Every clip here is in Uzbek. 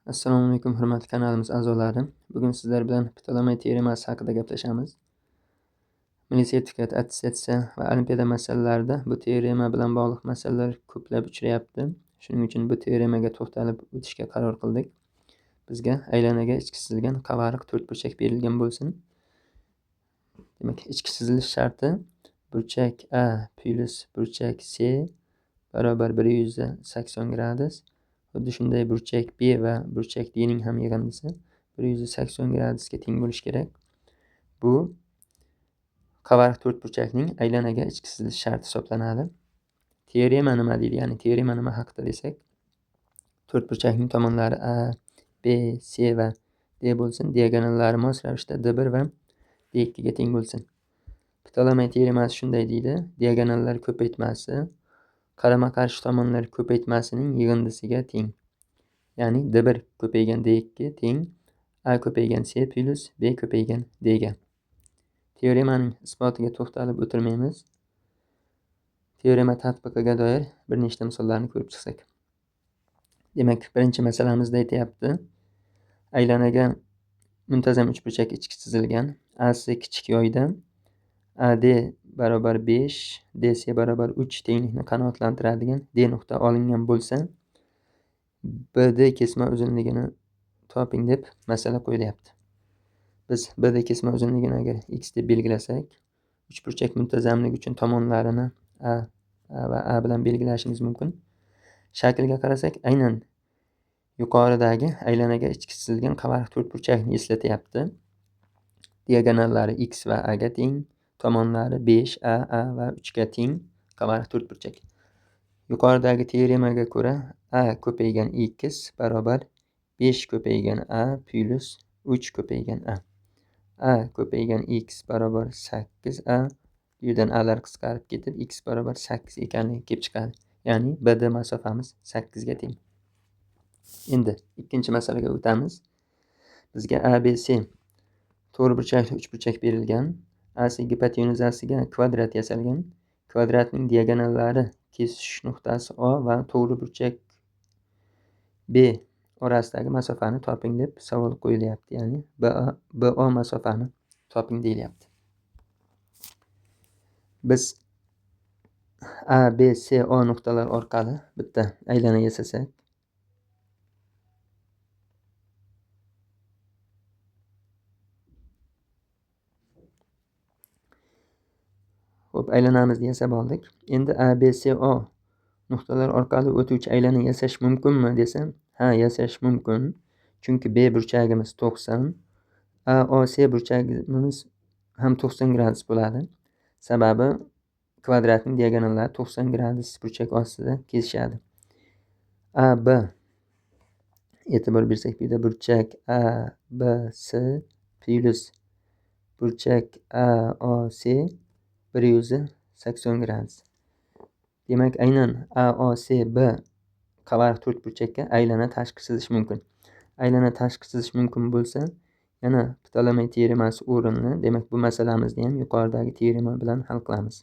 Assalomu alaykum, hurmatli kanalimiz a'zolari. Bugun sizlar bilan Ptolomey teoremasi haqida gaplashamiz. Milliy sertifikat, attestatsiya va olimpiada masalalarida bu teorema bilan bog'liq masalalar ko'plab uchrayapti. Shuning uchun bu teoremaga to'xtalib o'tishga qaror qildik. Bizga aylanaga ichki chizilgan qavariq to'rtburchak berilgan bo'lsin. Demak, ichki chizilish sharti burchak A plus burchak C barobar 180 gradus. Xuddi shunday burchak B va burchak D ning ham yig'indisi 180 gradusga teng bo'lishi kerak. Bu qavariq to'rtburchakning aylanaga ichki chizilish sharti hisoblanadi. Teorema nima deydi? Ya'ni teorema nima haqida desak, to'rtburchakning tomonlari A, B, C va D bo'lsin. Diagonallari mos ravishda D1 va D2 ga teng bo'lsin. Ptolomey teoremasi shunday deydi: diagonallar ko'paytmasi qarama-qarshi tomonlar ko'paytmasining yig'indisiga teng. Ya'ni D1 ko'paygan D2 teng A ko'paygan C plus B ko'paygan D ga. Teoremaning isbotiga to'xtalib o'tirmaymiz. Teorema tatbiqiga doir bir nechta misollarni ko'rib chiqsak. Demak, birinchi masalamizda aytayapti: aylanaga muntazam uchburchak ichki chizilgan. AC kichik yoyda AD barobar 5, DC barobar 3 tenglikni qanoatlantiradigan D nuqta olingan bo'lsa, BD kesma uzunligini toping deb masala qo'yilyapti. Biz BD kesma uzunligini agar x deb belgilasak, uchburchak muntazamligi uchun tomonlarini A va A bilan belgilashimiz mumkin. Shaklga qarasak, aynan yuqoridagi aylanaga ichki chizilgan qavariq to'rtburchakni eslatyapti. Diagonallari x va A ga teng, tomonlari 5, A va 3 ga teng qavariq to'rtburchak. Yuqoridagi teoremaga ko'ra A ko'paygan x barobar 5 ko'paygan A plus 3 ko'paygan A. A ko'paygan x barobar 8A. Bu yerdan A'lar qisqarib ketib x barobar 8 ekanligi kelib chiqadi. Ya'ni BD masofamiz 8 ga teng. Endi ikkinchi masalaga o'tamiz. Bizga ABC to'rtburchakli uchburchak berilgan. AC gipotenuzasiga kvadrat yasalgan. Kvadratning diagonallari kesishish nuqtasi O va to'g'ri burchak B orasidagi masofani toping deb savol qo'yilyapti. Ya'ni BO masofani toping deyilyapti. Biz A, B, C, O nuqtalar orqali bitta aylana yasasak, xo'p, aylanamizni yasab oldik. Endi A, B, C, O nuqtalar orqali o'tuvchi aylana yasash mumkinmi desam, ha, yasash mumkin. Chunki B burchagimiz 90, AOC burchagimiz ham 90 gradus bo'ladi. Sababi kvadratning diagonallari 90 gradus burchak ostida kesishadi. AB e'tibor bersak, bu yerda burchak ABC plus burchak AOC 180 gradus. Demak, aynan AOCB qavariq to'rtburchakka aylana tashqi chizish mumkin. Aylana tashqi chizish mumkin bo'lsa, yana Ptolomey teoremasi o'rinli. Demak, bu masalamizni ham yuqoridagi teorema bilan hal qilamiz.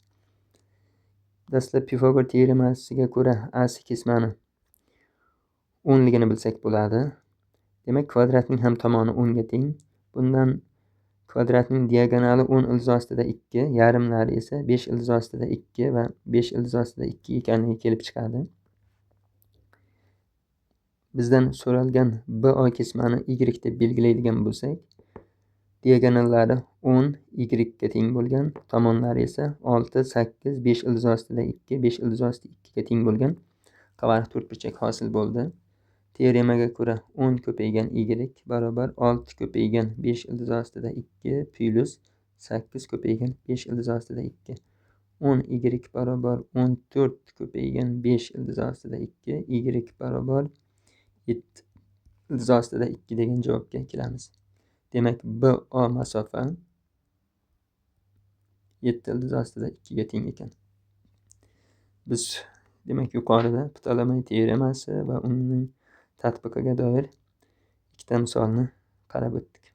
Dastlab Pifagor teoremasiga ko'ra AC kesmani o'nligini bilsak bo'ladi. Demak, kvadratning ham tomoni 10 ga teng. Bundan kvadratning diagonali 10 ildiz ostida 2, yarimlari esa 5 ildiz ostida 2 va 5 ildiz ostida 2 ekanligi kelib chiqadi. Bizdan so'ralgan BO kesmani y deb belgilaydigan bo'lsak, diagonallari 10 y ga teng bo'lgan, tomonlari esa 6, 8, 5 ildiz ostida 2, 5 ildiz ostida 2 ga teng bo'lgan qavariq to'rtburchak hosil bo'ldi. Teoremaga ko'ra 10 ko'paygan y barobar 6 ko'paygan 5 ildiz ostida 2 plus 8 ko'paygan 5 ildiz ostida 2. 10 y barobar 14 ko'paygan 5 ildiz ostida 2, y barobar 7 ildiz ostida 2 degan javobga kelamiz. Demak, BO masofa 7 ildiz ostida 2 ga teng ekan. Biz demak yuqorida Ptolomey teoremasi va uning tatbiqiga doir ikkita misolni qarab o'tdik.